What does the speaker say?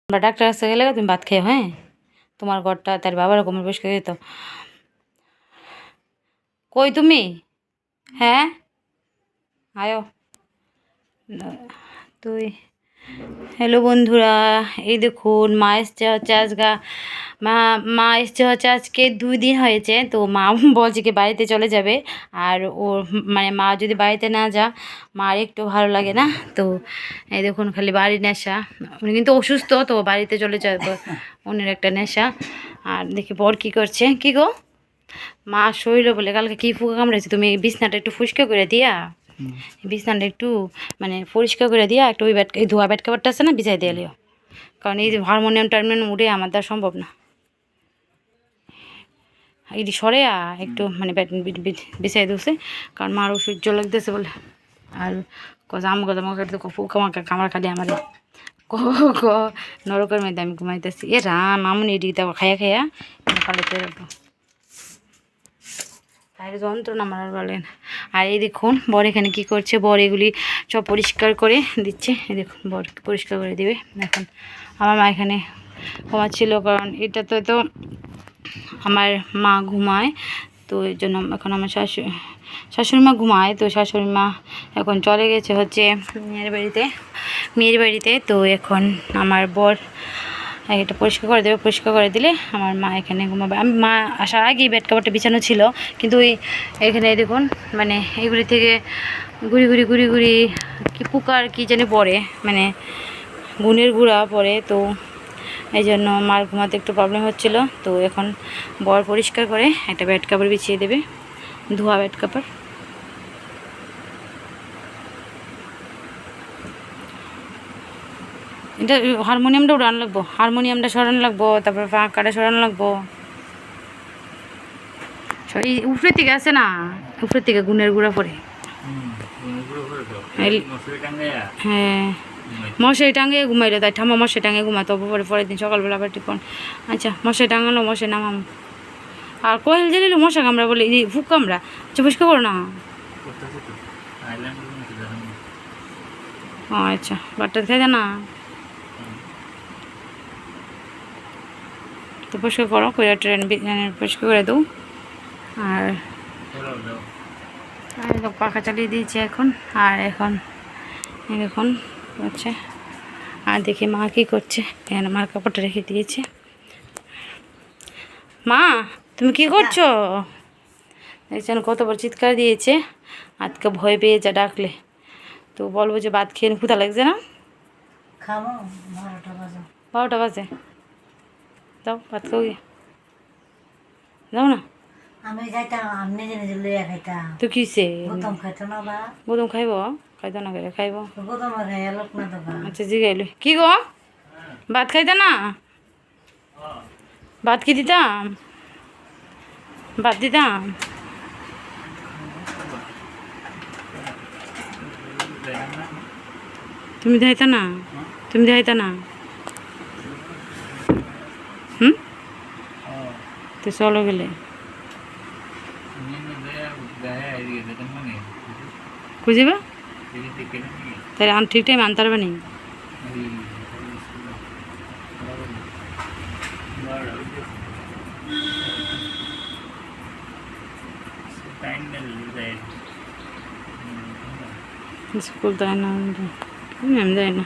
আমরা ডাক্তার কাছে গেলে তুমি ভাত খেয়ে, হ্যাঁ তোমার ঘরটা তার বাবার কোমর পরিষ্কার যেত। কই তুমি? হ্যাঁ আয়ো তুই। হ্যালো বন্ধুরা, এই দেখুন মা এসছে হচ্ছে আজকে। মা মা এসছে হচ্ছে আজকে 2 দিন হয়েছে। তো মা বলছে কি বাড়িতে চলে যাবে। আর ওর মানে মা যদি বাড়িতে না যা মার একটু ভালো লাগে না। তো এই দেখুন খালি বাড়ির নেশা। উনি কিন্তু অসুস্থ, তো বাড়িতে চলে যাবে উনির একটা নেশা। আর দেখি বর কী করছে। কি গো মা শরীরে বলে কালকে কী ফুকা কামড়েছে, তুমি বিছনাটা একটু ফুসকা করে দিয়া, বিছনাটা একটু মানে পরিষ্কার করে দিয়া একটু ওই এই ধোয়া ব্যাট কাপড়টা আছে না বিছাই দিয়ে লিও, কারণ এই যে হারমোনিয়াম টারমোনিয়াম উঠে আমার দ্বারা সম্ভব না। এটি সরে একটু মানে বিছাই দিচ্ছে, কারণ মার সহ্য লাগতেছে বলে। আর আম কথা আমাকে ফুকা মাকে কামড়া খালি আমার ক নরকের মধ্যে আমি ঘুমাইতেছি। এ রাম আমনি এটি খাইয়া খাইয়া পালিতে যাবো, তাই যন্ত্রণা আমার আর বলেন। আর এই দেখুন বর এখানে কি করছে, বর এগুলি সব পরিষ্কার করে দিচ্ছে। এই দেখুন বর পরিষ্কার করে দিবে এখন। আমার মা এখানে ঘুমাচ্ছিল, কারণ এটা তো আমার মা ঘুমায়, তো এই জন্য এখন আমার শাশুড়ি মা ঘুমায়। তো শাশুড়ি মা এখন চলে গেছে হচ্ছে মেয়ের বাড়িতে। তো এখন আমার বর এটা পরিষ্কার করে দেবে, পরিষ্কার করে দিলে আমার মা এখানে ঘুমাবে। আমি মা আসার আগেই বেড কাভারটা বিছানো ছিল, কিন্তু এখানে দেখুন মানে এগুলি থেকে ঘুরি ঘুরি কি পোকার কি জানি পড়ে, মানে গুণের গুঁড়া পড়ে। তো এই জন্য মার ঘুমাতে একটু প্রবলেম হচ্ছিল। তো এখন বর পরিষ্কার করে একটা বেড কাভার বিছিয়ে দেবে, ধোয়া বেড কাভার। এটা হারমোনিয়ামটা উড়ানো লাগবো, হারমোনিয়ামটা সরানো লাগবো, তারপর ফাঁকাটা সরানো লাগবো। এই উপরের থেকে আছে না, উপরের থেকে গুণের গুঁড়া পড়ে। হ্যাঁ মশারি টাঙিয়ে ঘুমাইলে, তাই ঠাম্মা মশারি টাঙিয়ে ঘুমাতো, পরে পরের দিন সকালবেলা আবার টিপন। আচ্ছা মশারি টাঙালো, মশারি নামাম। আর কোয়েল জ্বালিল মশা কামড়া বলে এই ফুক কামড়া, আচ্ছা পরিষ্কার করো না। ও আচ্ছা বাটটা খাই না, তো পরিষ্কার করো, করে ট্রেন পরিষ্কার করে দেবো। আর পাখা চালিয়ে দিয়েছি এখন। আর এখন দেখুন হচ্ছে, আর দেখি মা কী করছে। এখানে মার কাপড়টা রেখে দিয়েছে। মা তুমি কি করছো? দেখছেন কতবার চিৎকার দিয়েছে, আজকে ভয় পেয়ে যা ডাকলে। তো বলবো যে ভাত খেয়ে ক্ষুধা লাগছে না? খাবো 12টা বাজে, যাও ভাত খাও গিয়ে, যাও না। আমি যাইতাম, আমি নিজে লইয়া খাইতাম। তো কিসে গৌতম খাইতো না বা? গৌতম খাইব, খাইতো না করে খাইব। গৌতম খাইয়া লোক না তো। আচ্ছা জিগাইলে কি গো ভাত খাইতা না? ভাত কি দিতাম, ভাত দিতাম। তুমি দেখাইতা না, তুমি দেখাইতা না। তো চলো গেলে খুঁজিবা, তাহলে ঠিক টাইম আনতে পারবে নি। স্কুল দেয় না, ম্যাম দেয় না।